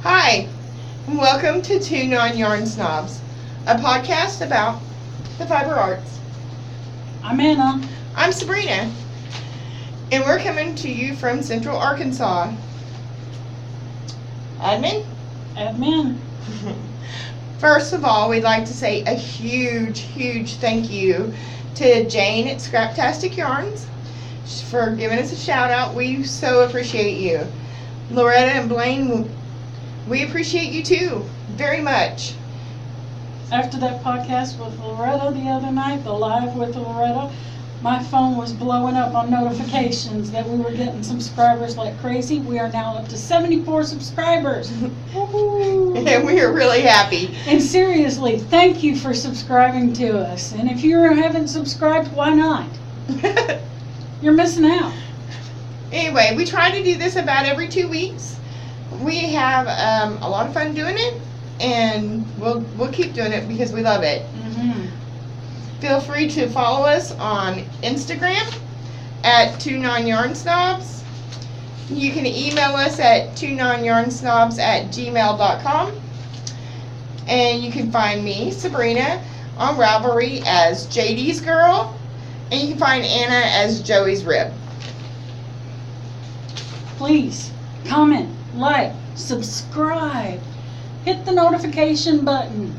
Hi, and welcome to Two Non-Yarn Snobs, a podcast about the fiber arts. I'm Anna. I'm Sabrina, and we're coming to you from Central Arkansas. Admin? Admin. First of all, we'd like to say a huge thank you to Jane at Scraptastic Yarns for giving us a shout out. We so appreciate you. Loretta and Blaine, we appreciate you too, very much. After that podcast with Loretta the other night, the live with Loretta, my phone was blowing up on notifications that we were getting subscribers like crazy. We are now up to 74 subscribers. And we are really happy. And seriously, thank you for subscribing to us. And if you haven't subscribed, why not? You're missing out. Anyway, we try to do this about every 2 weeks. We have a lot of fun doing it, and we'll keep doing it because we love it. Feel free to follow us on Instagram at Two Non-Yarn Snobs. You can email us at twononyarnsnobs@gmail.com. And you can find me, Sabrina, on Ravelry as JD's Girl. And you can find Anna as Joey's Rib. Please comment, like, subscribe, hit the notification button.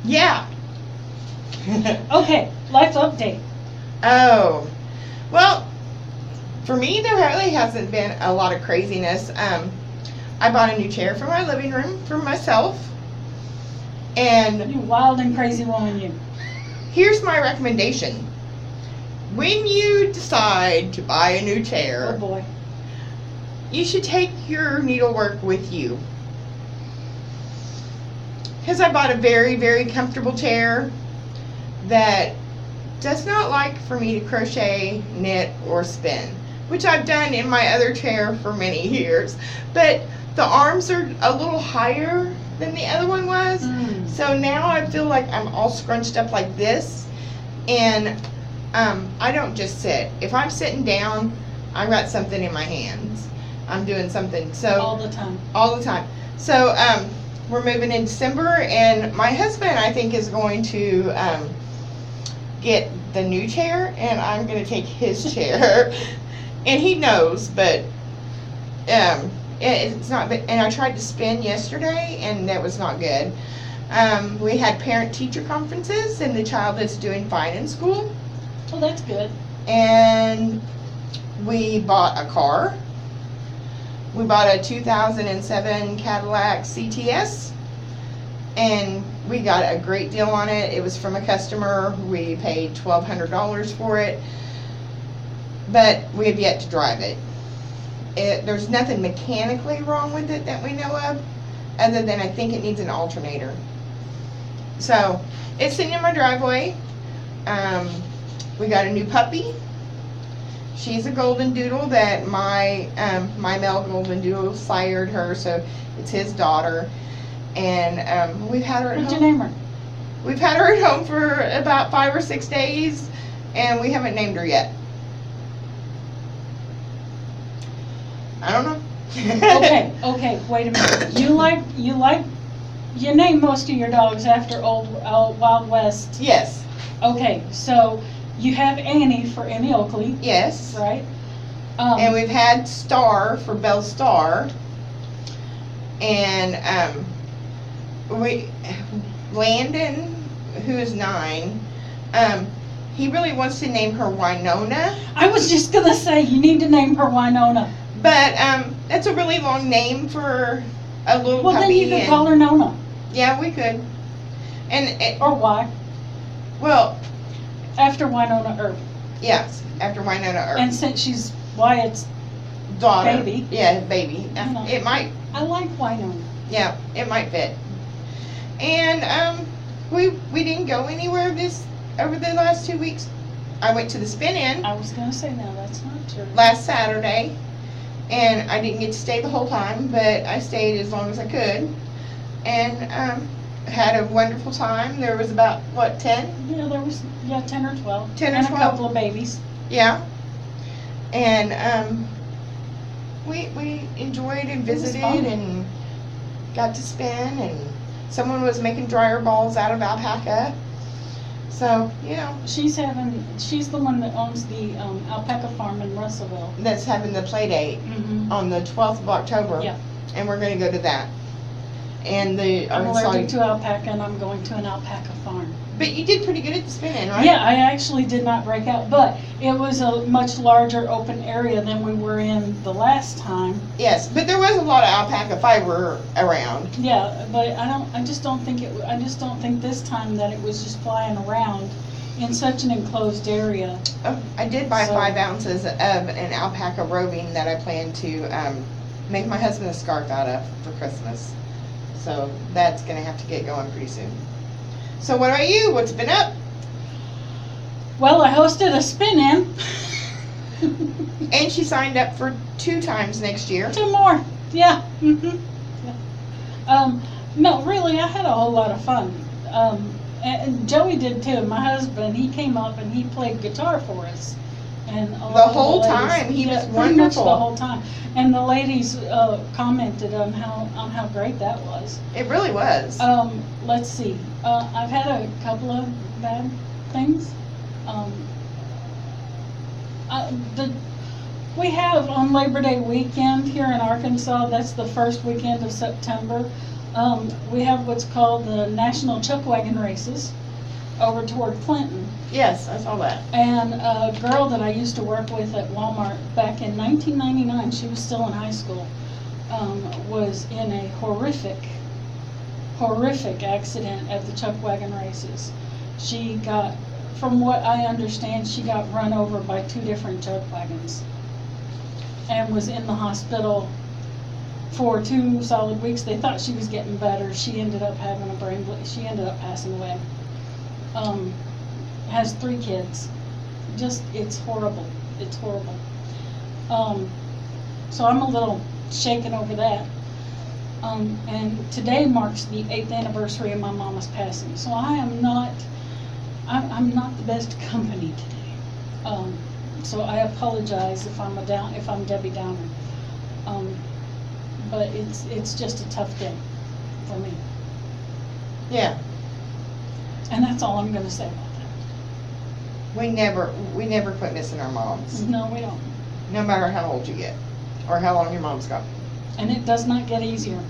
Yeah. Okay, life update. Oh, well, for me, there really hasn't been a lot of craziness. I bought a new chair for my living room for myself. And You wild and crazy woman, you. here's my recommendation. When you decide to buy a new Oh chair, boy. you should take your needlework with you. Because I bought a very comfortable chair that does not like for me to crochet, knit, or spin, which I've done in my other chair for many years. But the arms are a little higher than the other one was. So now I feel like I'm all scrunched up like this. And I don't just sit. If I'm sitting down, I've got something in my hands. I'm doing something. So All the time. all the time. So we're moving in December, and my husband, I think, is going to get the new chair, and I'm going to take his chair. And he knows, but it's not. And I tried to spin yesterday, and that was not good. We had parent-teacher conferences, and the child is doing fine in school. Oh, that's good. And we bought a car. We bought a 2007 Cadillac CTS, and we got a great deal on it. It was from a customer. We paid $1,200 for it, but we have yet to drive it. There's nothing mechanically wrong with it that we know of, other than I think it needs an alternator. So it's sitting in my driveway. We got a new puppy. She's a golden doodle that my male golden doodle sired her, so it's his daughter. And we've had her at What'd you home. name her? We've had her at home for about 5 or 6 days, and we haven't named her yet. I don't know. Okay, wait a minute. You name most of your dogs after old Wild West. Yes. Okay, so you have Annie for Annie Oakley, Yes. right? And we've had Star for Belle Star. And Landon, who is 9, he really wants to name her Winona. I was just gonna say, you need to name her Winona. But that's a really long name for a little Well, puppy. then you could call her Nona. Yeah, we could. And Or Y, well, after Winona Earp. yes, after Winona Earp. And since she's Wyatt's Daughter. baby. Yeah, baby. know. It might. I like Winona. Yeah, it might fit. And we didn't go anywhere over the last 2 weeks. I went to the spin-in I was gonna say, no, that's not true. last Saturday, and I didn't get to stay the whole time, but I stayed as long as I could, and had a wonderful time. There was about 10? Yeah, there was 10 or 12. 10 or and 12. a couple of babies. Yeah. And we enjoyed and It was visited fun. and got to spin, and someone was making dryer balls out of alpaca. So, She's the one that owns the alpaca farm in Russellville. that's having the play date Mm-hmm. on the 12th of October. Yeah. And we're going to go to that. And I'm allergic to alpaca, and I'm going to an alpaca farm. But you did pretty good at the spinning, right? Yeah, I actually did not break out, but it was a much larger open area than we were in the last time. Yes, but there was a lot of alpaca fiber around. Yeah, but I just don't think this time that it was just flying around in such an enclosed area. Oh, I did buy So- 5 ounces of an alpaca robing that I plan to make my husband a scarf out of for Christmas. So that's going to have to get going pretty soon. So what about you? What's been up? Well, I hosted a spin-in. And she signed up for 2 times next year. 2 more. Yeah. Yeah. No, really, I had a whole lot of fun. And Joey did too. My husband, he came up and he played guitar for us. And a lot of whole ladies- time, he was pretty much the wonderful. whole time. And the ladies commented on how great that was. It really was. Let's see. I've had a couple of bad things. We have on Labor Day weekend here in Arkansas, that's the first weekend of September, we have what's called the National Chuck Wagon Races over toward Clinton. Yes, I saw that. And a girl that I used to work with at Walmart back in 1999, she was still in high school, was in a horrific accident at the Chuck Wagon Races. She got, from what I understand, she got run over by 2 different chuck wagons and was in the hospital for 2 solid weeks. They thought she was getting better. She ended up having a brain bleed. She ended up passing away. Has 3 kids. Just, it's horrible. It's horrible. So I'm a little shaken over that. And today marks the 8th anniversary of my mama's passing. So I'm not the best company today. So I apologize if I'm Debbie Downer. But it's just a tough day for me. Yeah. And that's all I'm gonna say about that. We never quit missing our moms. No, we don't. No matter how old you get. Or how long your mom's got. And it does not get easier.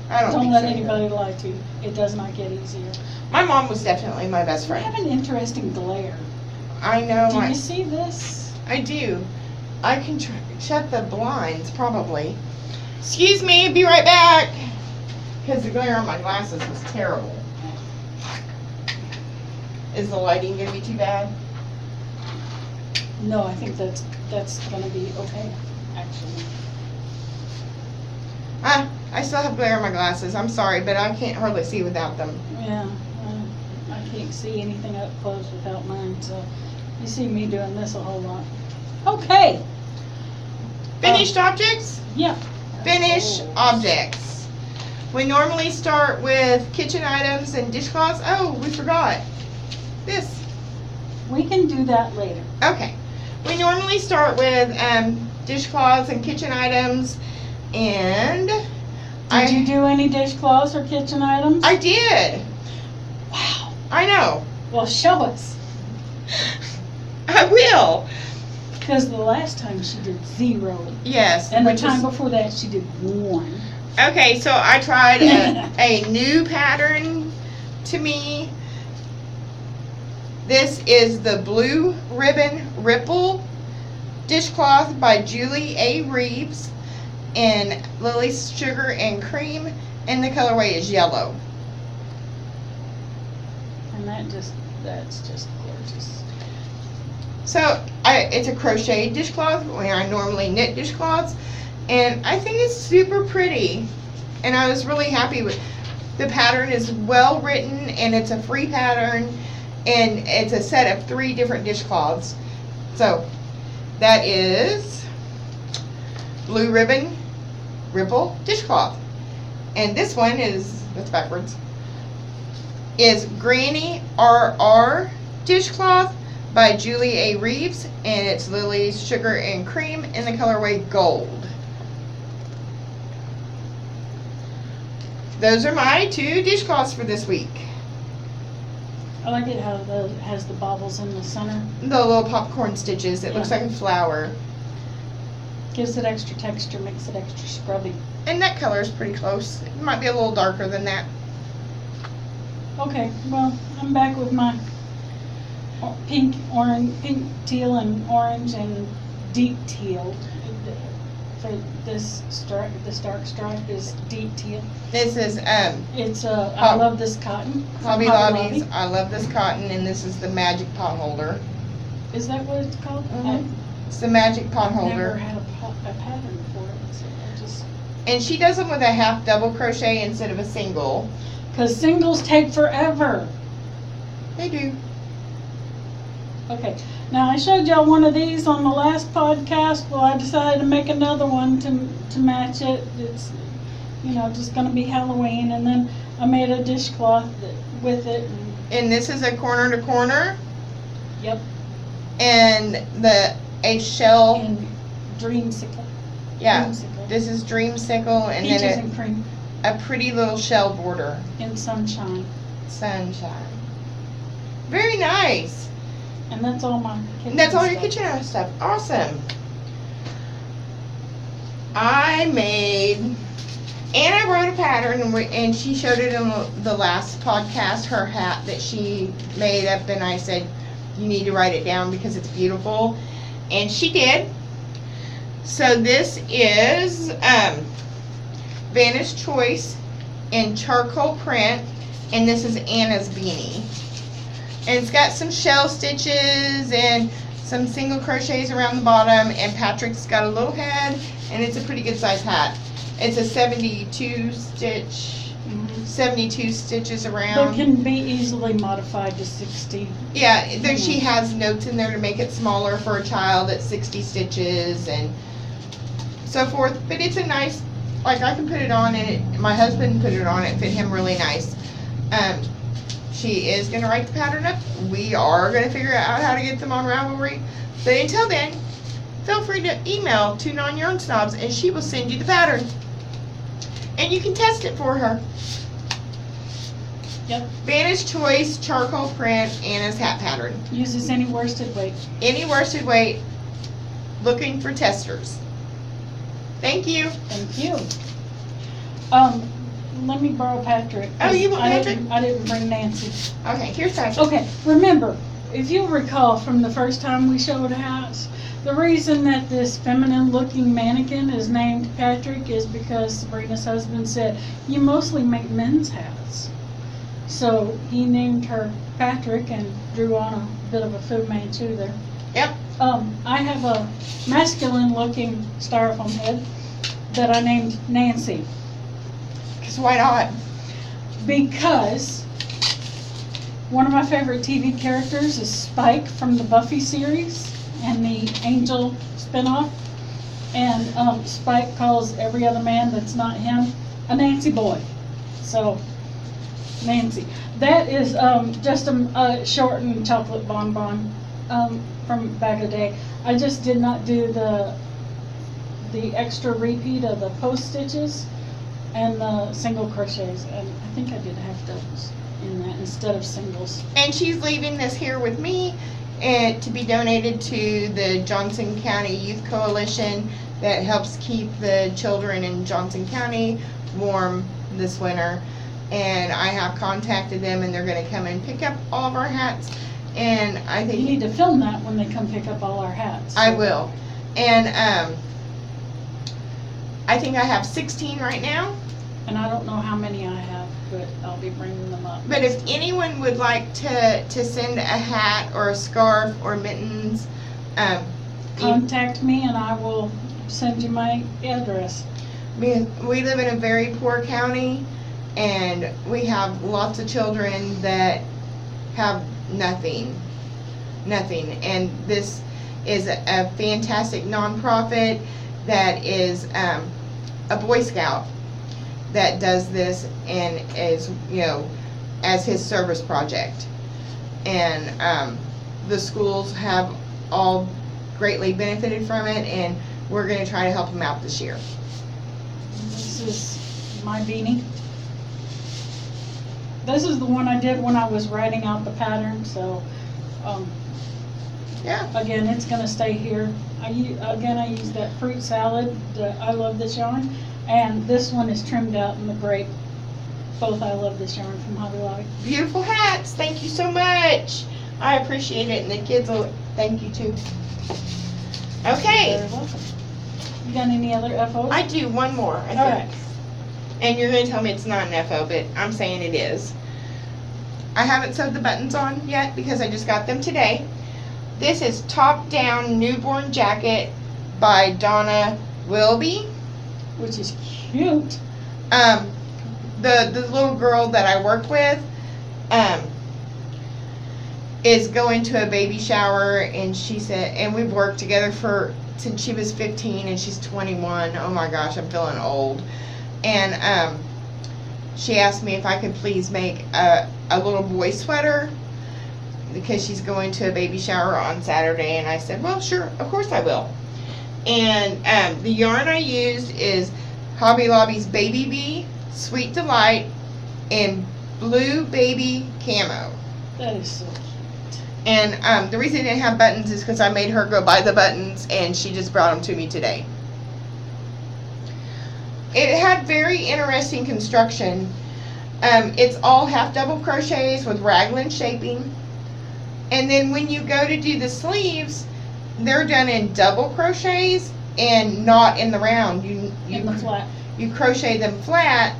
I don't Don't think let so either. anybody lie to you. It does not get easier. My mom was definitely my best We friend. have an interesting glare. I know. Do you see this? I do. I can shut the blinds, probably. Excuse me, be right back. Because the glare on my glasses was terrible. Is the lighting going to be too bad? No, I think that's gonna be okay, actually. I still have glare on my glasses. I'm sorry, but I can't hardly see without them. Yeah, I can't see anything up close without mine, so you see me doing this a whole lot. Okay, Finished objects? yeah. Finished Oh. objects. We normally start with kitchen items and dishcloths. Oh, we forgot. This. We can do that later. Okay. We normally start with dishcloths and kitchen items, and Did you do any dishcloths or kitchen items? I did. Wow. I know. Well, show us. I will. Because the last time she did 0. Yes. And the which time is- before that she did 1. Okay, so I tried a new pattern to me. This is the Blue Ribbon Ripple dishcloth by Julie A. Reeves in Lily's Sugar and Cream, and the colorway is yellow. And that's just gorgeous. So it's a crocheted dishcloth where I normally knit dishcloths, and I think it's super pretty. And I was really happy with the pattern. Is well written, and it's a free pattern, and it's a set of 3 different dishcloths. So that is Blue Ribbon Ripple dishcloth, and this one that's backwards, is Granny RR dishcloth by Julie A. Reeves, and it's Lily's Sugar and Cream in the colorway Gold. those are my 2 dishcloths for this week. I like it how it has the bobbles in the center. The little popcorn stitches. It looks Yeah. like a flower. Gives it extra texture, makes it extra scrubby. And that color is pretty close. It might be a little darker than that. Okay, well, I'm back with my pink, orange, pink, teal, and orange, and deep teal. For this dark stripe is deep teal. This is It's I love this cotton. from Hobby Hobby Lobby's. Lobby. I love this cotton, and this is the magic pot holder. Is that what it's called? Mhm. It's the magic pot I've never holder. had a pattern for it, so I just. And she does them with a half double crochet instead of a single. Because singles take forever. They do. Okay, now I showed y'all one of these on the last podcast. Well, I decided to make another one to match it. It's, just gonna be Halloween, and then I made a dishcloth with it. And this is a corner to corner. Yep, And a shell. and dreamsicle. Yeah. Dreamsicle. This is dreamsicle, and Peaches then and cream a pretty little shell border. in sunshine, Sunshine. Very nice. and that's all my kitchen. And that's all your stuff. kitchen stuff. Awesome. I made, and I wrote a pattern, and she showed it in the last podcast, her hat that she made up, and I said, you need to write it down because it's beautiful. And she did. So this is Vanna's Choice in charcoal print, and this is Anna's beanie. And it's got some shell stitches and some single crochets around the bottom, and Patrick's got a little head, and it's a pretty good size hat. It's a 72 stitch, Mhm. 72 stitches But around. can be easily modified to 60. Yeah, there she has notes in there to make it smaller for a child at 60 stitches and so forth. But it's a nice, like I can put it on, and my husband put it on, it fit him really nice. She is going to write the pattern up. We are going to figure out how to get them on Ravelry. But until then, feel free to email 2 Non-Yarn Snobs, and she will send you the pattern. And you can test it for her. Yep. Vanna's Choice charcoal print, Anna's hat pattern. Uses any worsted weight. Any worsted weight, looking for testers. Thank you. Thank you. Let me borrow Patrick. Oh, you want Patrick? I didn't bring Nancy. Okay, here's Patrick. Okay, remember, if you recall from the first time we showed hats, the reason that this feminine looking mannequin is named Patrick is because Sabrina's husband said, you mostly make men's hats. So he named her Patrick and drew on a bit of a Fu Manchu there. Yep. I have a masculine looking styrofoam head that I named Nancy. Because why not? Because one of my favorite TV characters is Spike from the Buffy series and the Angel spinoff. And Spike calls every other man that's not him a Nancy boy. So, Nancy. That is just a shortened chocolate bonbon from back in the day. I just did not do the extra repeat of the post stitches and the single crochets, and I think I did half doubles in that instead of singles. And she's leaving this here with me and to be donated to the Johnson County Youth Coalition that helps keep the children in Johnson County warm this winter. And I have contacted them, and they're going to come and pick up all of our hats. And I You think need to film that when they come pick up all our hats. I will. And I think I have 16 right now. And I don't know how many I have, but I'll be bringing them up. But if anyone would like to send a hat or a scarf or mittens, Contact me and I will send you my address. we live in a very poor county, and we have lots of children that have nothing. And this is a fantastic nonprofit that is a Boy Scout that does this and is, as his service project. And the schools have all greatly benefited from it, and we're going to try to help them out this year. This is my beanie. this is the one I did when I was writing out the pattern, so, Yeah. again, it's gonna stay here. I use that fruit salad, I love this yarn, and this one is trimmed out in the grape. Both I love this yarn from Hobby Lobby. Beautiful hats. Thank you so much. I appreciate it, and the kids will thank you too. Okay. You're welcome. You got any other FOs? I do one more, I think. Alright. And you're going to tell me it's not an FO, but I'm saying it is. I haven't sewed the buttons on yet because I just got them today. This is Top Down Newborn Jacket by Donna Wilby. Which is cute. The little girl that I work with is going to a baby shower, and she said, and we've worked together since she was 15 and she's 21. Oh my gosh, I'm feeling old. And she asked me if I could please make a little boy sweater because she's going to a baby shower on Saturday, and I said, well, sure, of course I will. And the yarn I used is Hobby Lobby's Baby Bee Sweet Delight in Blue Baby Camo. That is so cute. And the reason it didn't have buttons is because I made her go buy the buttons, and she just brought them to me today. It had very interesting construction. It's all half double crochets with raglan shaping. And then when you go to do the sleeves, they're done in double crochets and not in the round. In the flat. You crochet them flat,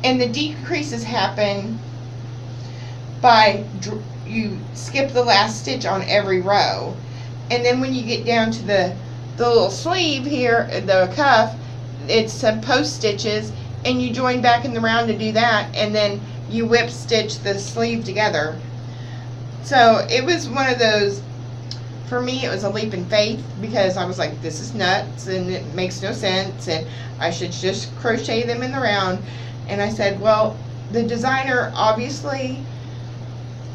and the decreases happen by you skip the last stitch on every row. And then when you get down to the little sleeve here, the cuff, it's some post stitches, and you join back in the round to do that, and then you whip stitch the sleeve together. So it was one of those, for me it was a leap in faith, because I was like, this is nuts and it makes no sense and I should just crochet them in the round. And I said, well, the designer, obviously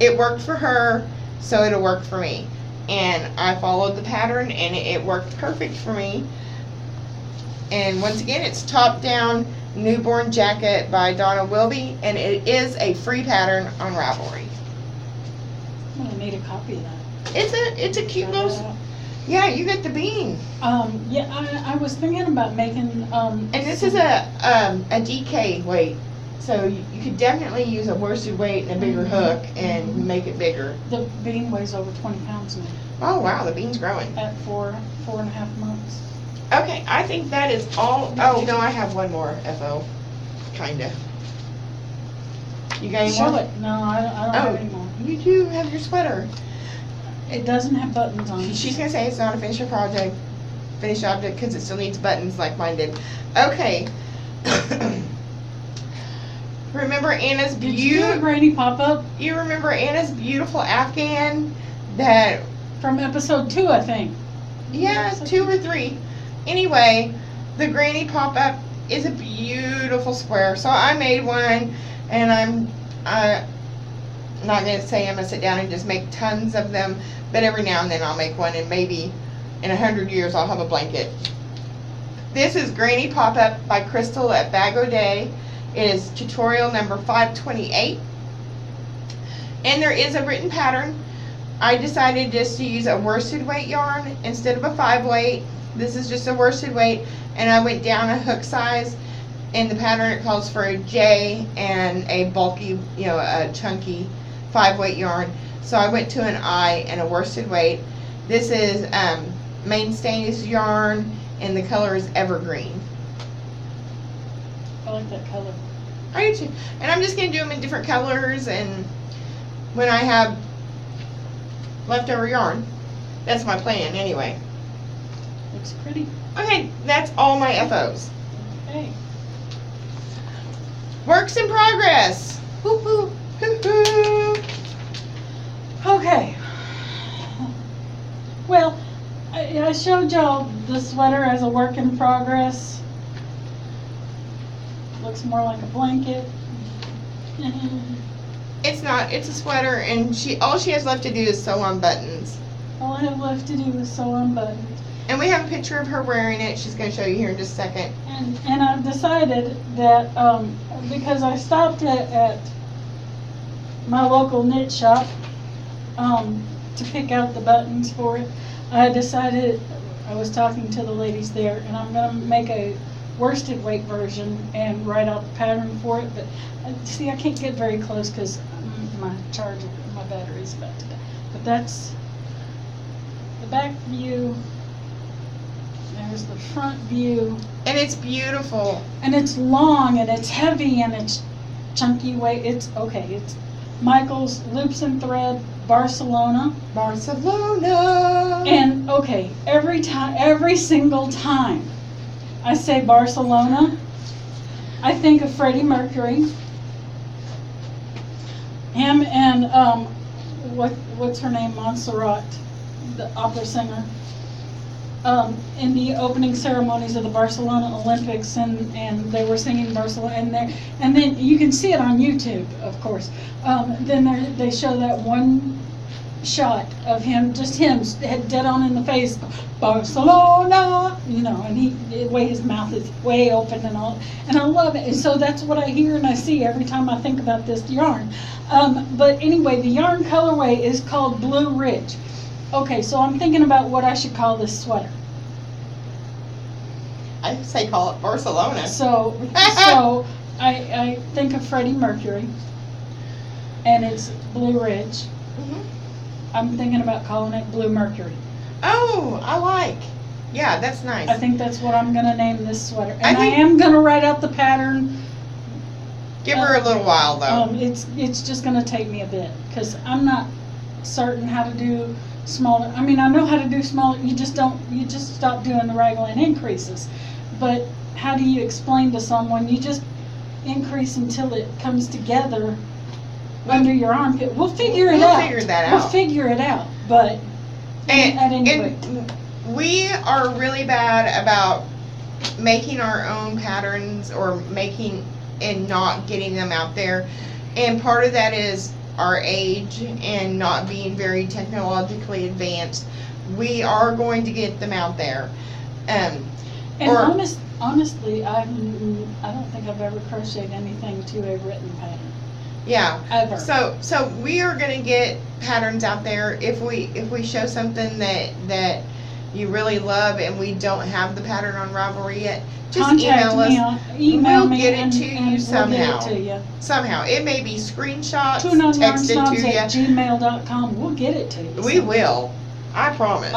it worked for her, so it'll work for me. And I followed the pattern, and it worked perfect for me. And once again, it's Top Down Newborn Jacket by Donna Wilby, and it is a free pattern on Ravelry. I'm gonna need a copy of that. It's a cute Try little. that out. Yeah, you get the bean. Yeah, I was thinking about making, And this is a DK weight, so you could definitely use a worsted weight and a bigger hook and make it bigger. the bean weighs over 20 pounds now Oh wow, the bean's growing. at 4.5 months. Okay, I think that is all. Oh no, I have one more FO, kinda. You got any Show more? it. No, I don't have any more. You do have your sweater. It doesn't have buttons on it. She's gonna say it's not a finished object, because it still needs buttons like mine did. Okay. Remember Anna's Did you do a granny pop-up You remember Anna's beautiful Afghan that? from episode 2, I think? Yeah, 2 or 3. Anyway, the granny pop-up is a beautiful square. So I made one, and I'm not going to say I'm going to sit down and just make tons of them, but every now and then I'll make one, and maybe in 100 years I'll have a blanket. This is Granny Pop-Up by Crystal at Bag O'Day. It is tutorial number 528. And there is a written pattern. I decided just to use a worsted weight yarn instead of a 5 weight. This is just a worsted weight, and I went down a hook size. In the pattern it calls for a J and a bulky, a chunky 5 weight yarn. So I went to an I and a worsted weight. This is Mainstays yarn, and the color is Evergreen. I like that color. I do too. And I'm just going to do them in different colors, and when I have leftover yarn. That's my plan anyway. Looks pretty. Okay, that's all my FOs. Okay. Works in progress. Woo-hoo. Hoo-hoo. Okay. Well, I showed y'all the sweater as a work in progress. Looks more like a blanket. It's not. It's a sweater, and all she has left to do is sew on buttons. All I have left to do is sew on buttons. And we have a picture of her wearing it. She's going to show you here in just a second. And I've decided that because I stopped at my local knit shop, to pick out the buttons for it. I decided, I was talking to the ladies there, and I'm gonna make a worsted weight version and write out the pattern for it, but see, I can't get very close because my charger, my battery's about to die. But that's the back view. There's the front view. And it's beautiful. And it's long and it's heavy and it's chunky weight. It's okay. It's Michael's Loops and Thread, Barcelona. Barcelona. And okay, every single time I say Barcelona, I think of Freddie Mercury. Him and what's her name, Montserrat, the opera singer. In the opening ceremonies of the Barcelona Olympics, and they were singing Barcelona, and then you can see it on YouTube, of course. Then they show that one shot of him, just him, dead on in the face, Barcelona, you know, and the way his mouth is way open and all, and I love it. And so that's what I hear and I see every time I think about this yarn. But anyway, the yarn colorway is called Blue Ridge. Okay, so I'm thinking about what I should call this sweater. I say call it Barcelona. So I think of Freddie Mercury, and it's Blue Ridge. Mhm. I'm thinking about calling it Blue Mercury. Oh, I like. Yeah, that's nice. I think that's what I'm gonna name this sweater, I and I think- am gonna write out the pattern. Give her a little while though. It's just gonna take me a bit because I'm not certain how to do smaller. I mean, I know how to do smaller. You just stop doing the raglan increases. But how do you explain to someone? You just increase until it comes together under your armpit. We'll figure it out. We'll figure that We'll out. figure it out. But at any rate, And we are really bad about making our own patterns or making and not getting them out there. And part of that is our age and not being very technologically advanced. We are going to get them out there. and honestly, I don't think I've ever crocheted anything to a written pattern. Yeah. Ever. So we are gonna get patterns out there if we show something that you really love and we don't have the pattern on Ravelry yet. Just email us. Email We'll me get it and, to you and somehow. We'll get it to you. Somehow it may be screenshots, TuneOnYarnSnobs texted to you. @gmail.com. We'll get it to you. We will. I promise.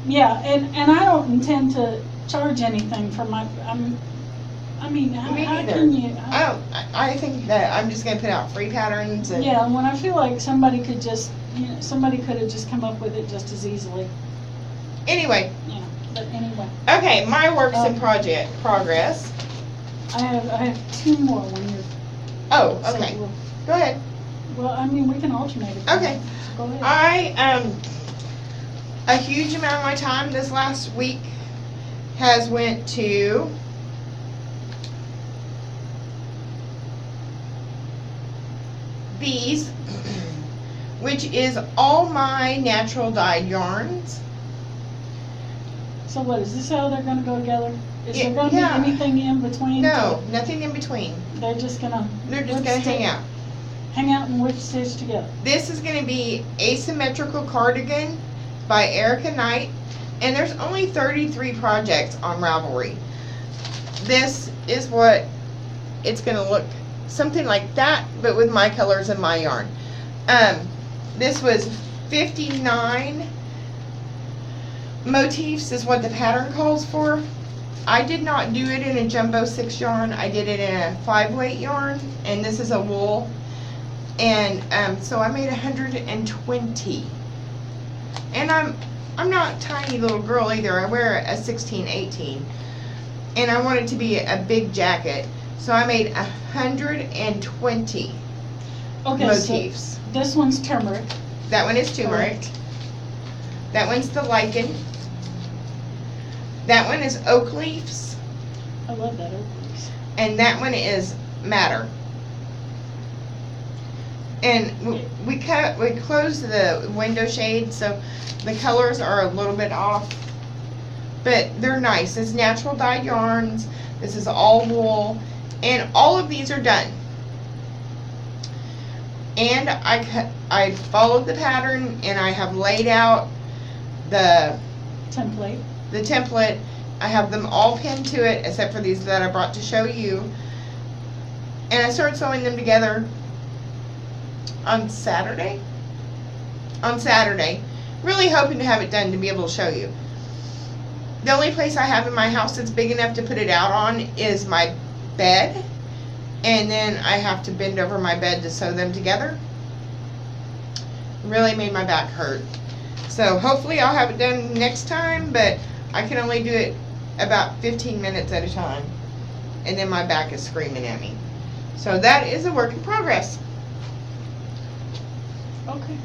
Yeah, and I don't intend to charge anything for my. I mean, how Me neither. can you? I think that I'm just gonna put out free patterns and Yeah, when I feel like somebody could just, somebody could have just come up with it just as easily. anyway. But anyway, Okay, my works in progress. I have two more when you're. Oh, so okay. we'll- Go ahead. Well, I mean, we can alternate it. Okay. So go ahead. I a huge amount of my time this last week has went to these, which is all my natural dyed yarns. So what, is this how they're gonna go together? Is there gonna Yeah. be anything in between? No, nothing in between. They're just gonna. They're just whip gonna hang stitch- out. Hang out and whip stitch together. This is gonna be Asymmetrical Cardigan by Erica Knight, and there's only 33 projects on Ravelry. This is what it's gonna look, something like that, but with my colors and my yarn. This was 59 motifs is what the pattern calls for. I did not do it in a jumbo 6 yarn. I did it in a 5-weight yarn, and this is a wool. And so I made 120. And I'm not a tiny little girl either. I wear a 16, 18. And I want it to be a big jacket. So I made 120 Okay, motifs. so this one's turmeric. That one is turmeric. Correct. That one's the lichen. That one is oak leaves. I love that oak leaves. And that one is madder. And we closed the window shade, so the colors are a little bit off, but they're nice. It's natural dyed yarns. This is all wool, and all of these are done. And I followed the pattern, and I have laid out the Template. template. I have them all pinned to it, except for these that I brought to show you. And I started sewing them together on Saturday. Really hoping to have it done to be able to show you. The only place I have in my house that's big enough to put it out on is my bed. And then I have to bend over my bed to sew them together. Really made my back hurt. So hopefully I'll have it done next time, but I can only do it about 15 minutes at a time. And then my back is screaming at me. So that is a work in progress. Okay.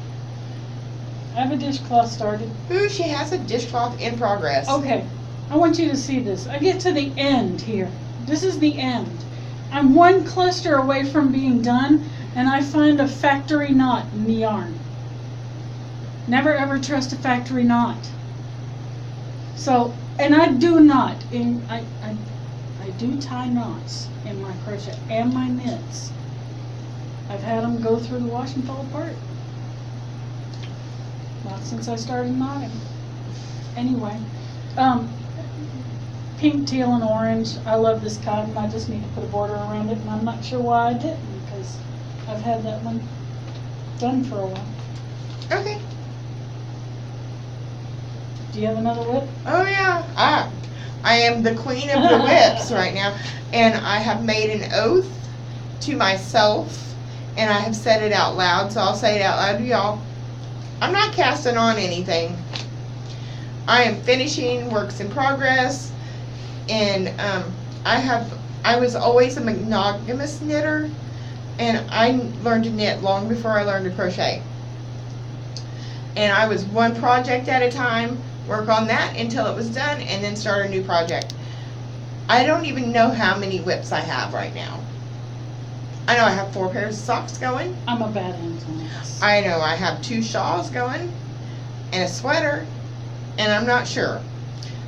I have a dishcloth started. Ooh, she has a dishcloth in progress. Okay. I want you to see this. I get to the end here. This is the end. I'm one cluster away from being done, and I find a factory knot in the yarn. Never ever trust a factory knot. So, and I do not, I do tie knots in my crochet and my knits. I've had them go through the wash and fall apart. Not since I started knotting. Anyway, pink, teal, and orange. I love this cotton. I just need to put a border around it, and I'm not sure why I didn't, because I've had that one done for a while. Okay. Do you have another whip? Oh yeah. I am the queen of the whips right now, and I have made an oath to myself, and I have said it out loud, so I'll say it out loud to y'all. I'm not casting on anything. I am finishing works in progress, and I was always a monogamous knitter, and I learned to knit long before I learned to crochet. And I was one project at a time, work on that until it was done, and then start a new project. I don't even know how many whips I have right now. I know I have 4 pairs of socks going. I'm a bad influence. I know I have 2 shawls going and a sweater, and I'm not sure.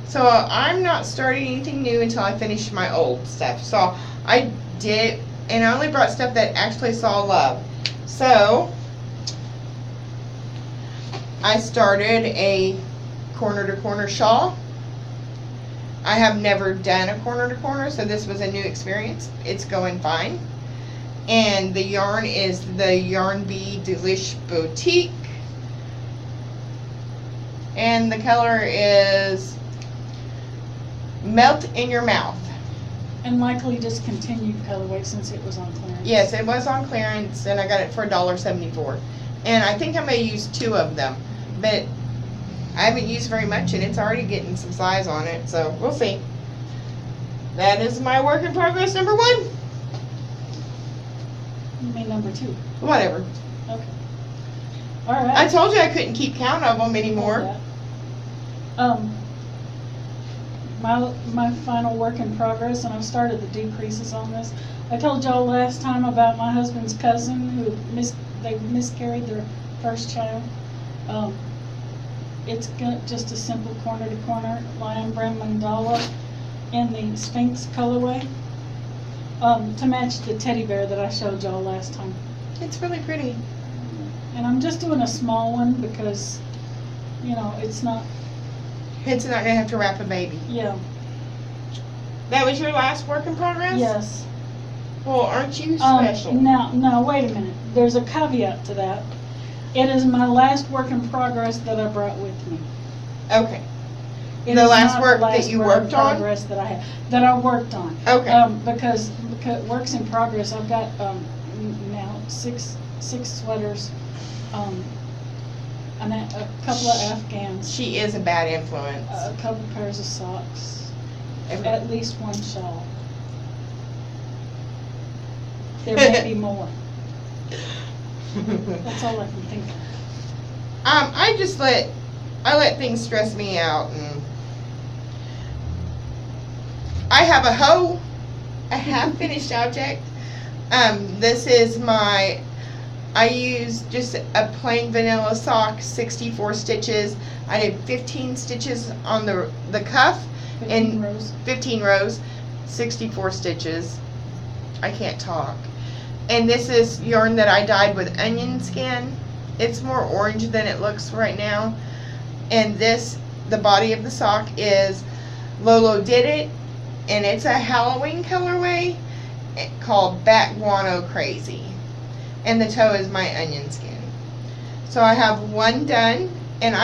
So I'm not starting anything new until I finish my old stuff. So I did, and I only brought stuff that actually saw love. So I started a corner to corner shawl. I have never done a corner to corner, so this was a new experience. It's going fine. And the yarn is the Yarn Bee Delish Boutique. And the color is Melt in Your Mouth. And likely discontinued colorway since it was on clearance. Yes, it was on clearance, and I got it for $1.74. And I think I may use 2 of them, but I haven't used very much, and it's already getting some size on it, so we'll see. That is my work in progress number 1. You mean number 2? Whatever. Okay. All right. I told you I couldn't keep count of them anymore. My final work in progress, and I've started the decreases on this. I told y'all last time about my husband's cousin who they miscarried their first child. It's just a simple corner to corner Lion Brand mandala in the Sphinx colorway to match the teddy bear that I showed y'all last time. It's really pretty. And I'm just doing a small one because, you know, it's not. It's not gonna have to wrap a baby. Yeah. That was your last work in progress? Yes. Well, aren't you special? Now, wait a minute. There's a caveat to that. It is my last work in progress that I brought with me. Okay. It The is last not work the that last you work worked in on? progress that I worked on. Okay. Because works in progress, I've got now six sweaters, and a couple of Afghans, She is a bad influence. a couple pairs of socks, at least 1 shawl. There may be more. That's all I can think of. I let things stress me out, and I have a hoe, a half-finished object. This is I used just a plain vanilla sock, 64 stitches. I did 15 stitches on the cuff, 15 rows. 15 rows, 64 stitches. I can't talk. And this is yarn that I dyed with onion skin. It's more orange than it looks right now. And this, the body of the sock is Lolo Did It, and it's a Halloween colorway called Bat Guano Crazy. And the toe is my onion skin. So I have one done, and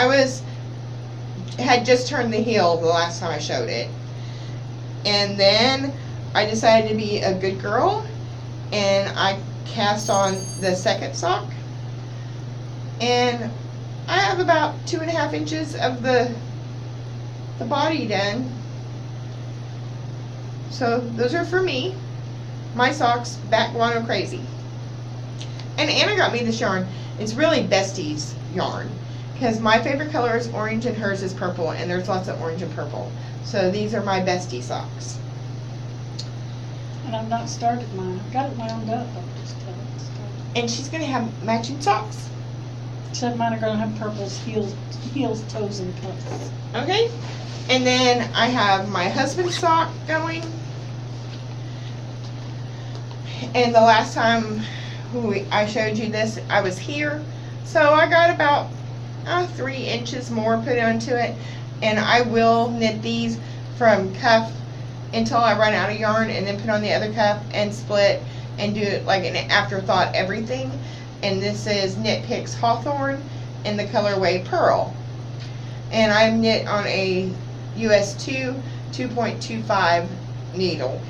had just turned the heel the last time I showed it. And then I decided to be a good girl, and I cast on the second sock. And I have about 2.5 inches of the body done. So those are for me. My socks, Bat Guano Crazy. And Anna got me this yarn. It's really Bestie's yarn, because my favorite color is orange and hers is purple, and there's lots of orange and purple. So these are my Bestie socks. And I've not started mine. I've got it wound up. I'll just tell it to start. And she's going to have matching socks. Except mine are going to have purples, heels, toes, and cuffs. Okay. And then I have my husband's sock going. And the last time I showed you this, I was here. So I got about 3 inches more put onto it. And I will knit these from cuff until I run out of yarn, and then put on the other cuff and split and do it like an afterthought everything. And this is Knit Picks Hawthorne in the colorway Pearl. And I'm knit on a US 2 2.25 needle.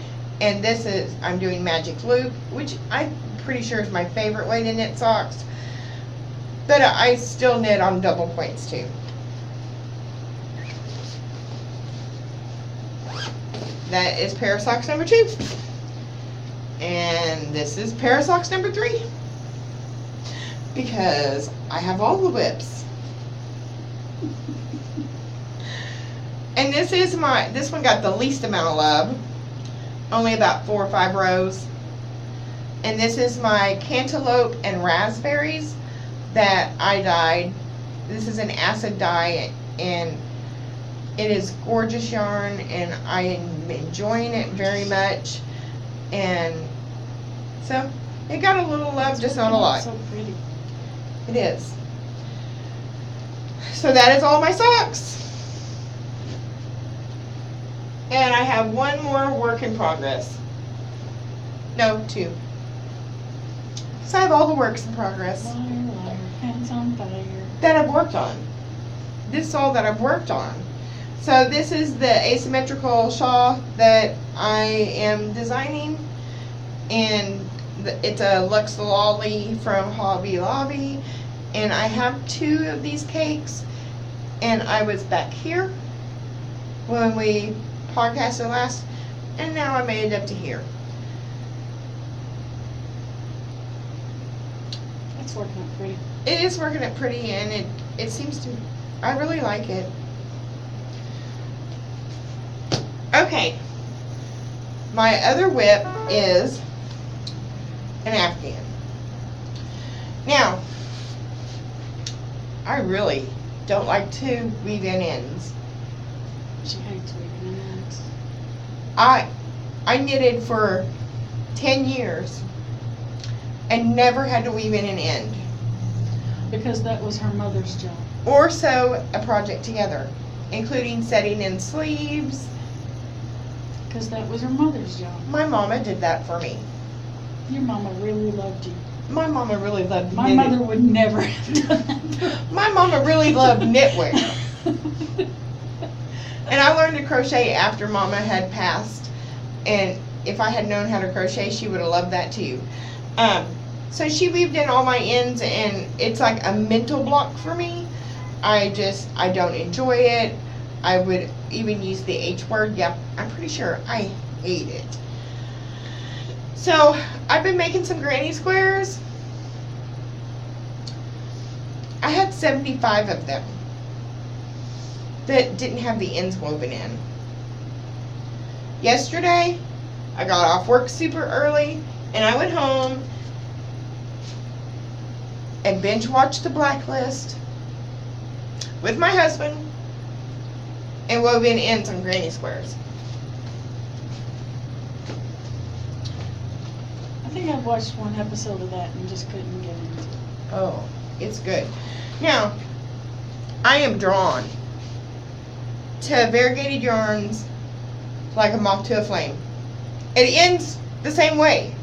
And this is, I'm doing Magic Loop, which I'm pretty sure is my favorite way to knit socks. But I still knit on double points too. That is pair of socks number 2. And this is pair of socks number 3. Because I have all the whips. And this one got the least amount of love. Only about 4 or 5 rows. And this is my Cantaloupe and Raspberries that I dyed. This is an acid dye, and it is gorgeous yarn, and I am enjoying it very much. And so it got a little love, just not a lot. So pretty. It is. So that is all my socks. And I have one more work in progress. No, 2. So I have all the works in progress Liar, liar, hands on fire. that I've worked on. This is all that I've worked on. So this is the asymmetrical shawl that I am designing. And it's a Lux Lolly from Hobby Lobby. And I have 2 of these cakes. And I was back here when we podcasted last. And now I made it up to here. It's working out pretty. It is working out pretty, and it seems to, I really like it. Okay. My other whip is an Afghan. Now, I really don't like to weave in ends. She hates weaving in ends. I knitted for 10 years and never had to weave in an end. Because that was her mother's job. Or sew a project together, including setting in sleeves. Because that was her mother's job. My mama did that for me. Your mama really loved you. My mama really loved My knitting. mother would never have done that. My mama really loved knitwear. And I learned to crochet after Mama had passed. And if I had known how to crochet, she would have loved that too. So she weaved in all my ends, and it's like a mental block for me. I don't enjoy it. I would even use the H word. Yep, I'm pretty sure I hate it. So I've been making some granny squares. I had 75 of them that didn't have the ends woven in. Yesterday, I got off work super early, and I went home and binge watched The Blacklist with my husband and wove in ends on granny squares. think I've watched one episode of that and just couldn't get into it. Oh, it's good. Now, I am drawn to variegated yarns like a moth to a flame. It ends the same way.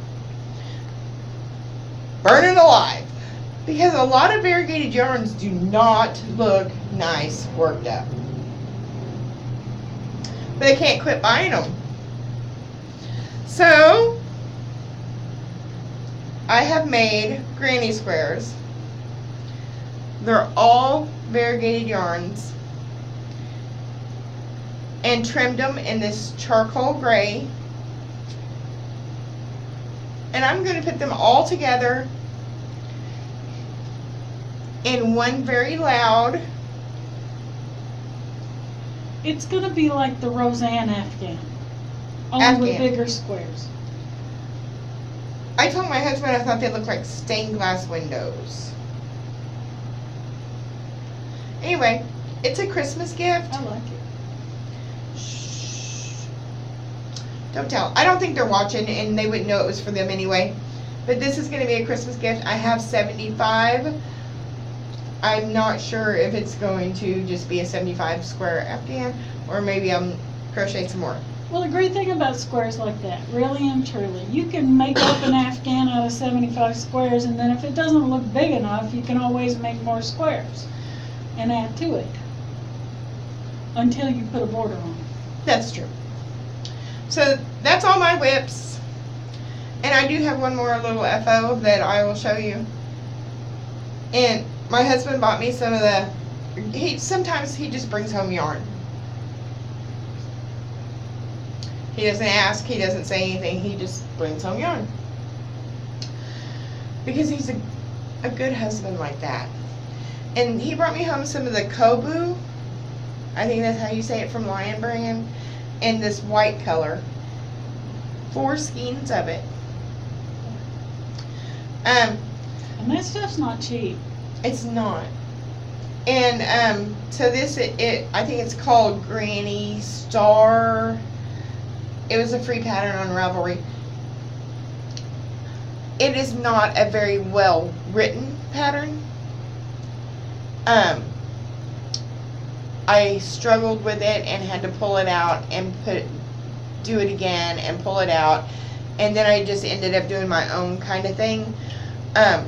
Burning alive. Because a lot of variegated yarns do not look nice worked up. But they can't quit buying them. So, I have made granny squares. They're all variegated yarns. And trimmed them in this charcoal gray. And I'm going to put them all together in one very loud. It's gonna be like the Roseanne Afghan, only with Afghan. bigger squares. I told my husband I thought they looked like stained glass windows. Anyway, it's a Christmas gift. I like it. Shh. Don't tell. I don't think they're watching and they wouldn't know it was for them anyway. But this is going to be a Christmas gift. I have 75. I'm not sure if it's going to just be a 75 square Afghan or maybe I'm crochet some more. Well, the great thing about squares like that, really and truly, you can make up an Afghan out of 75 squares, and then if it doesn't look big enough, you can always make more squares and add to it until you put a border on it. That's true. So that's all my whips. And I do have one more little FO that I will show you. And my husband bought me some of the, sometimes he just brings home yarn. He doesn't ask, he doesn't say anything, he just brings home yarn. Because he's a good husband like that. And he brought me home some of the Kobu, I think that's how you say it, from Lion Brand, in this white color. 4 skeins of it. And that stuff's not cheap. It's not. And so this, I think it's called Granny Star. It was a free pattern on Ravelry. It is not a very well written pattern. I struggled with it and had to pull it out and do it again and pull it out. And then I just ended up doing my own kind of thing. I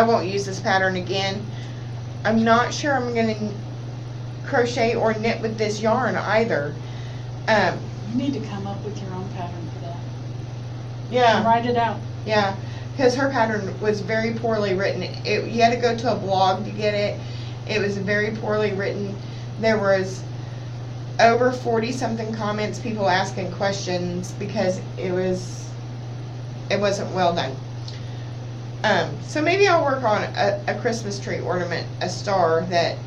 won't use this pattern again. I'm not sure I'm going to crochet or knit with this yarn either. You need to come up with your own pattern for that. Yeah. And write it out. Yeah, because her pattern was very poorly written. You had to go to a blog to get it. It was very poorly written. There was over 40 something comments, people asking questions because it wasn't well done. So maybe I'll work on a Christmas tree ornament, a star that,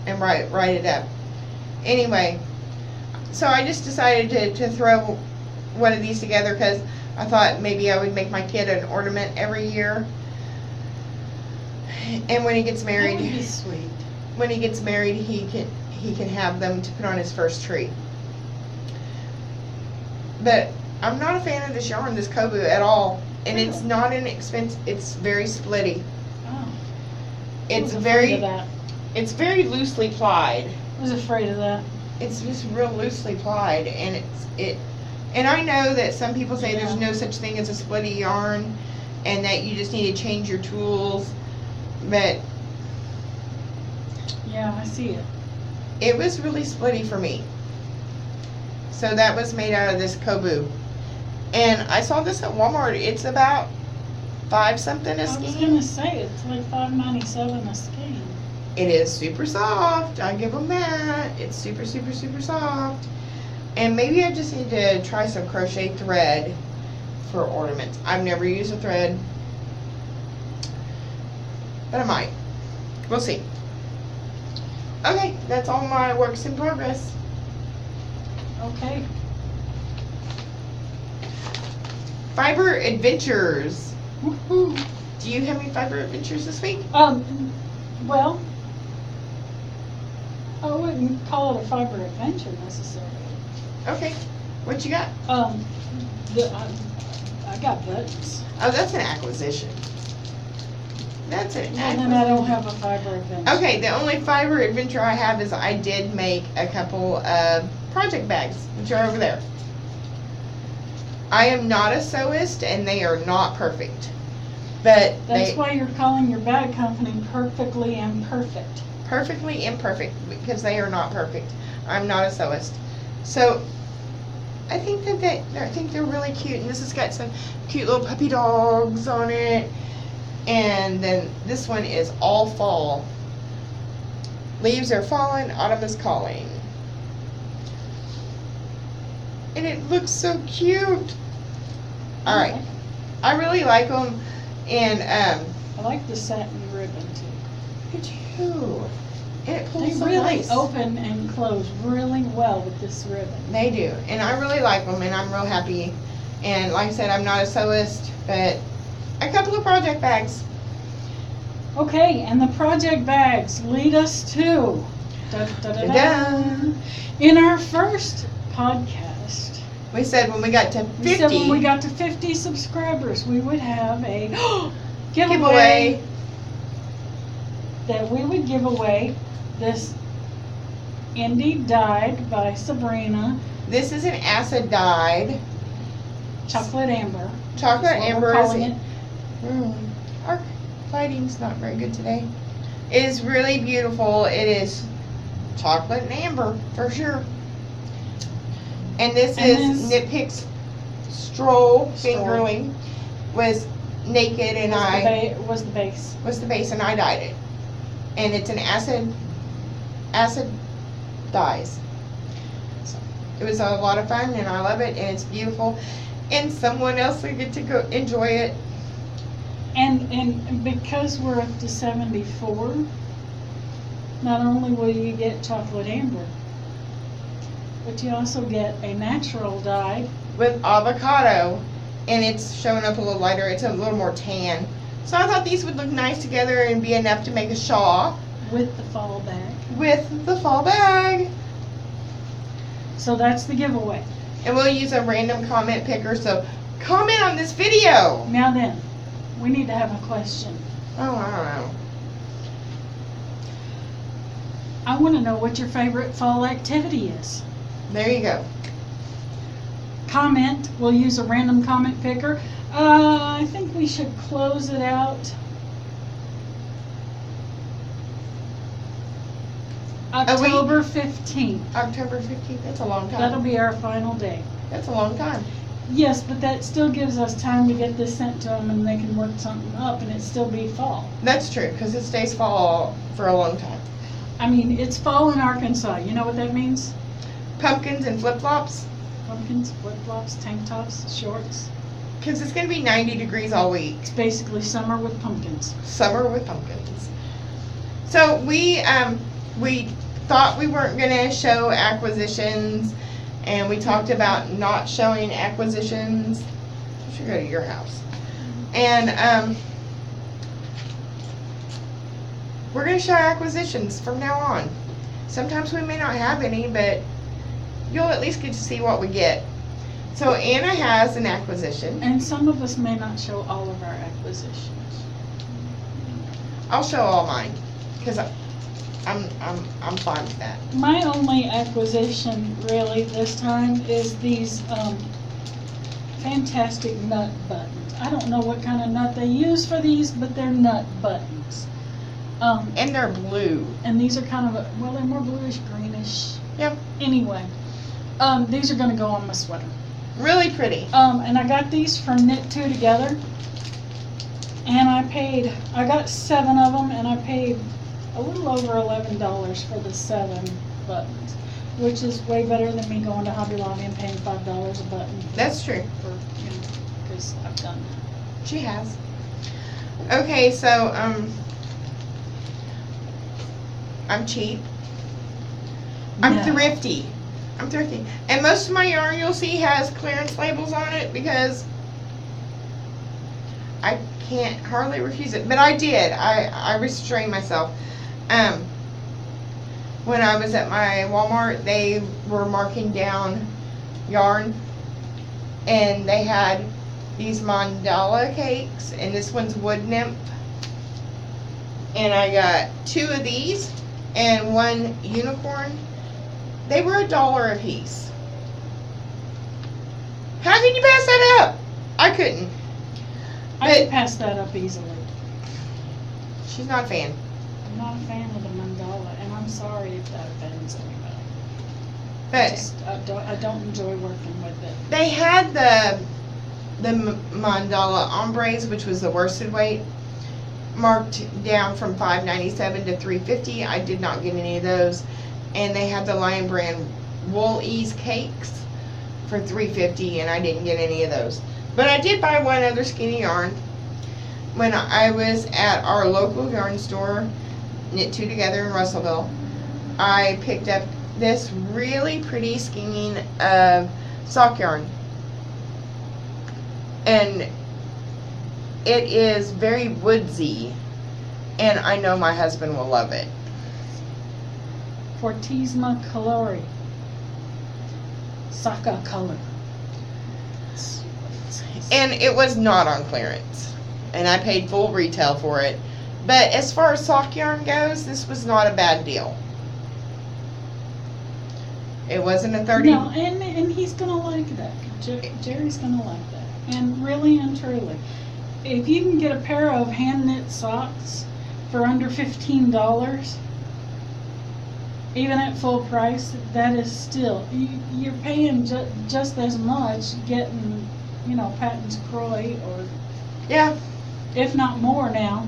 and write it up. Anyway, so I just decided to throw one of these together because I thought maybe I would make my kid an ornament every year. And when he gets married, That would be sweet. when he gets married, he can have them to put on his first tree. But I'm not a fan of this yarn, this Kobu, at all. And it's Really? not inexpensive. It's very splitty. Oh. It's I was afraid of very, that. it's very loosely plied. I was afraid of that. It's just real loosely plied, and and I know that some people say there's Yeah. no such thing as a splitty yarn, and that you just need to change your tools. But Yeah, I see it. it was really splitty for me. So that was made out of this Kobu. And I saw this at Walmart. It's about 5 something a I was skein. gonna say it's like $5.97 a skein. It is super soft. I give them that. It's super, super, super soft. And maybe I just need to try some crochet thread for ornaments. I've never used a thread, but I might. We'll see. Okay, that's all my works in progress. Okay. Fiber Adventures. Woohoo. Do you have any Fiber Adventures this week? Well, I wouldn't call it a fiber adventure necessarily. Okay. What you got? The I got buttons. Oh, that's an acquisition. That's an Well, then I don't acquisition. have a fiber adventure. Okay, the only fiber adventure I have is I did make a couple of project bags, which are over there. I am not a sewist, and they are not perfect. But That's they why you're calling your bag company Perfectly Imperfect. perfectly imperfect because they are not perfect. I'm not a sewist. So I think they're really cute, and this has got some cute little puppy dogs on it. And then this one is all fall. Leaves are falling, autumn is calling. And it looks so cute. All right, I really like them, and I like the satin ribbon too. me too. And it pulls They so really nice. open and close really well with this ribbon. They do, and I really like them, and I'm real happy. And like I said, I'm not a sewist, but a couple of project bags. Okay, and the project bags lead us to Da-da. in our first podcast. We said when we got to 50, We said when we got to 50 subscribers, we would have a giveaway giveaway. that we would give away this Indie Dyed by Sabrina This is an acid dyed Chocolate Amber. chocolate That's what amber. we're calling it. Our lighting's not very good today. It is really beautiful. It is chocolate and amber for sure. And this And is this- Nitpick's Stroll Stroll. Fingerling was naked, and I Was the base. was the base, and I dyed it. And it's an acid dyes. So it was a lot of fun, and I love it, and it's beautiful. And someone else will get to go enjoy it. And because we're up to 74, not only will you get chocolate amber, but you also get a natural dye With avocado, and it's showing up a little lighter. It's a little more tan. So I thought these would look nice together and be enough to make a shawl with the fall bag. with the fall bag. So that's the giveaway. And we'll use a random comment picker. So comment on this video. Now then, we need to have a question. Oh, I don't know. I want to know what your favorite fall activity is. There you go. Comment. We'll use a random comment picker. I think we should close it out. October 15th. October 15th. That's a long time. That'll be our final day. That's a long time. Yes, but that still gives us time to get this sent to them and they can work something up and it still be fall. That's true, because it stays fall for a long time. I mean, it's fall in Arkansas. You know what that means? Pumpkins and flip-flops, Pumpkins, flip-flops, tank tops, shorts. because it's going to be 90 degrees all week. It's basically summer with pumpkins. Summer with pumpkins. So we thought we weren't going to show acquisitions, and we talked about not showing acquisitions. I should go to your house. And we're going to show acquisitions from now on. Sometimes we may not have any, but you'll at least get to see what we get. So Anna has an acquisition. And some of us may not show all of our acquisitions. I'll show all mine, because I'm fine with that. My only acquisition really this time is these fantastic nut buttons. I don't know what kind of nut they use for these, but they're nut buttons. And they're blue. And these are kind of, well, they're more bluish, greenish. Yep. Anyway, these are going to go on my sweater. Really pretty. And I got these from Knit Two Together. And I got 7 of them, and I paid a little over $11 for the 7 buttons, which is way better than me going to Hobby Lobby and paying $5 a button That's true. for, because I've done that. She has. Okay, so, I'm cheap. I'm No. thrifty. I'm thrifty. And most of my yarn you'll see has clearance labels on it because I can't hardly refuse it. But I did. I restrained myself. When I was at my Walmart, they were marking down yarn, and they had these mandala cakes, and this one's wood nymph. And I got 2 of these and 1 unicorn. They were $1 a piece. How can you pass that up? I couldn't. I could pass that up easily. She's not a fan. I'm not a fan of the mandala, and I'm sorry if that offends anybody. But I don't enjoy working with it. they had the mandala ombres, which was the worsted weight, marked down from $5.97 to $3.50. I did not get any of those. And they had the Lion Brand wool ease cakes for $3.50, and I didn't get any of those. But I did buy one other skinny yarn when I was at our local yarn store, Knit Two Together in Russellville. I picked up this really pretty skein of sock yarn, and it is very woodsy, and I know my husband will love it. Fortisma Colori. Saka color. And it was not on clearance, and I paid full retail for it. But as far as sock yarn goes, this was not a bad deal. It wasn't a 30. No, and he's gonna like that. Jerry's gonna like that. And really and truly, if you can get a pair of hand knit socks for under $15, even at full price, that is still, you're paying just as much getting, Patton's Croy, or Yeah. if not more now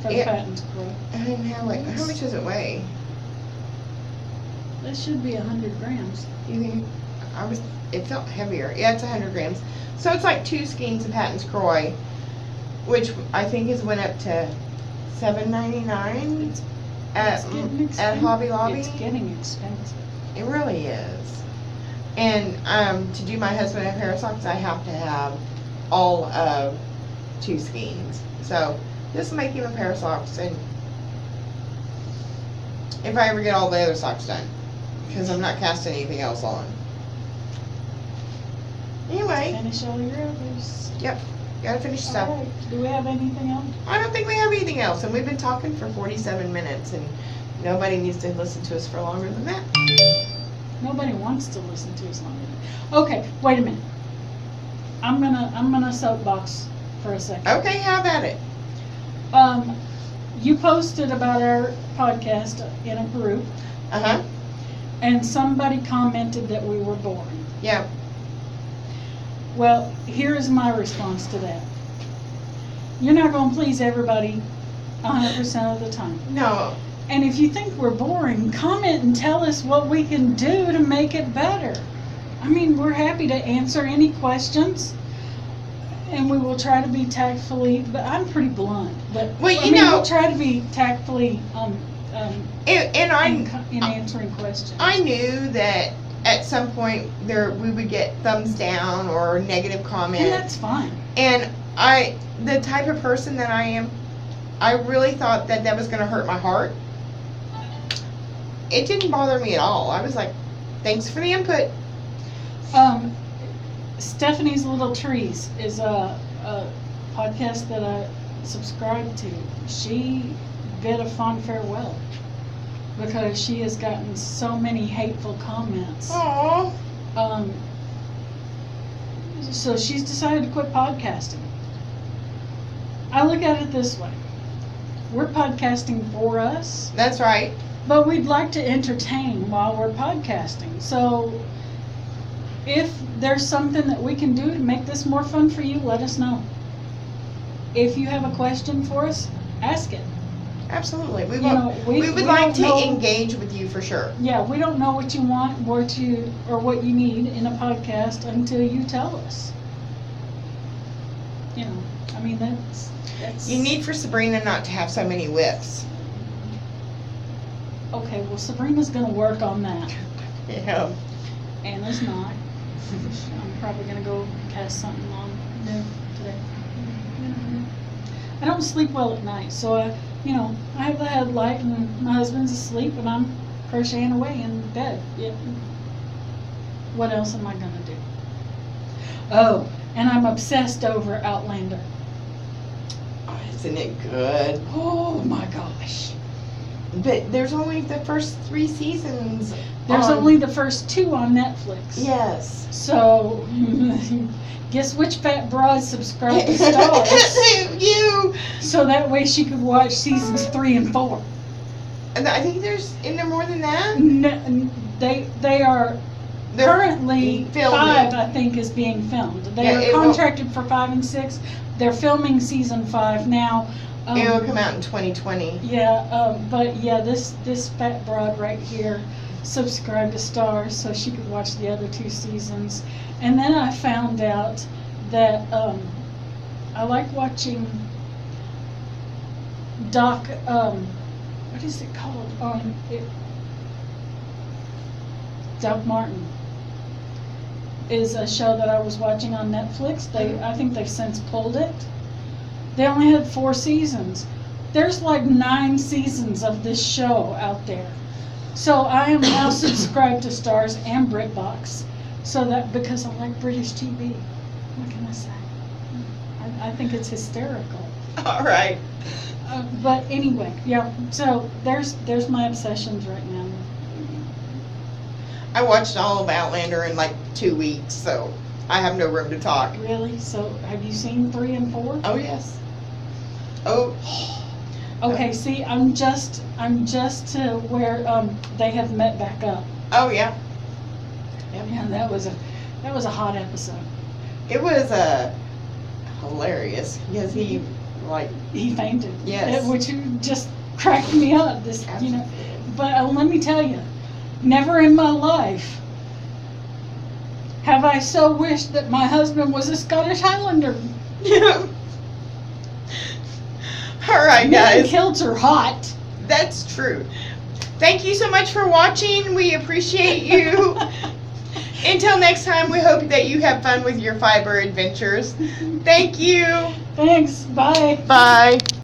for the Yeah. Patton's Croy. And how much does it weigh? That should be 100 grams. You think? It felt heavier. Yeah, it's 100 grams. So it's like 2 skeins of Patton's Croy, which I think has went up to $7.99 It's getting at expensive. Hobby Lobby. It's getting expensive. It really is. And to do my husband a pair of socks, I have to have all of 2 skeins. So this will make him a pair of socks, and if I ever get all the other socks done, because I'm not casting anything else on. Anyway, Finish all your others. gotta finish stuff. All right. Do we have anything else? I don't think we have anything else, and we've been talking for 47 minutes, and nobody needs to listen to us for longer than that. Nobody wants to listen to us longer. Okay, wait a minute. I'm gonna soapbox for a second. Okay, how about it? You posted about our podcast in a group, Uh-huh. and somebody commented that we were boring. Yeah. Well, here is my response to that. You're not gonna please everybody 100% of the time. No. And if you think we're boring, comment and tell us what we can do to make it better. I mean, we're happy to answer any questions, and we will try to be tactfully, but I'm pretty blunt. But Well, you know- we'll try to be tactfully And in answering questions. I knew that at some point we would get thumbs down or negative and comments. that's fine. And the type of person that I am, I really thought that was going to hurt my heart. It didn't bother me at all. I was like, thanks for the input. Stephanie's Little Trees is a podcast that I subscribe to. She bid a fond farewell because she has gotten so many hateful comments. Aww. So she's decided to quit podcasting. I look at it this way. We're podcasting for us, That's right. but we'd like to entertain while we're podcasting. So if there's something that we can do to make this more fun for you, let us know. If you have a question for us, ask it. Absolutely. We we would like don't to know- engage with you for sure. Yeah, we don't know what you want, what you need in a podcast until you tell us. I mean, that's You need for Sabrina not to have so many whips. Okay, well, Sabrina's gonna work on that. Yeah. Anna's not. I'm probably gonna go cast something on new today. I don't sleep well at night, so I have the headlight and my husband's asleep and I'm crocheting away in bed. Yep. What else am I gonna do? Oh, and I'm obsessed over Outlander. Oh, isn't it good? Oh my gosh. But there's only the first 3 seasons. There's on- only the first 2 on Netflix. Yes. So, guess which fat broad subscribed to Stars? You. So that way she could watch seasons 3 and 4. And I think isn't there more than that? They are They're currently filming. 5, I think, is being filmed. They Yeah, are it will- contracted for 5 and 6. They're filming season 5 now. It will come out in 2020. Yeah, but yeah, this fat broad right here subscribed to Stars so she could watch the other 2 seasons. And then I found out that I like watching what is it called? Doc Martin is a show that I was watching on Netflix. I think they've since pulled it. They only had 4 seasons. There's like 9 seasons of this show out there. So I am now subscribed to Stars and BritBox, so that because I like British TV. What can I say? I think it's hysterical. All right. But anyway, yeah. So there's my obsessions right now. I watched all of Outlander in like 2 weeks, so I have no room to talk. Really? So have you seen 3 and 4? Oh yes. Oh. Okay. See, I'm just to where they have met back up. Oh yeah. Yeah, that was a hot episode. It was hilarious because he like He fainted. Yes. Which just cracked me up. Absolutely. But let me tell you, never in my life have I so wished that my husband was a Scottish Highlander. Yeah. All right, Men in guys. kilts are hot. That's true. Thank you so much for watching. We appreciate you. Until next time, we hope that you have fun with your fiber adventures. Thank you. Thanks. Bye. Bye.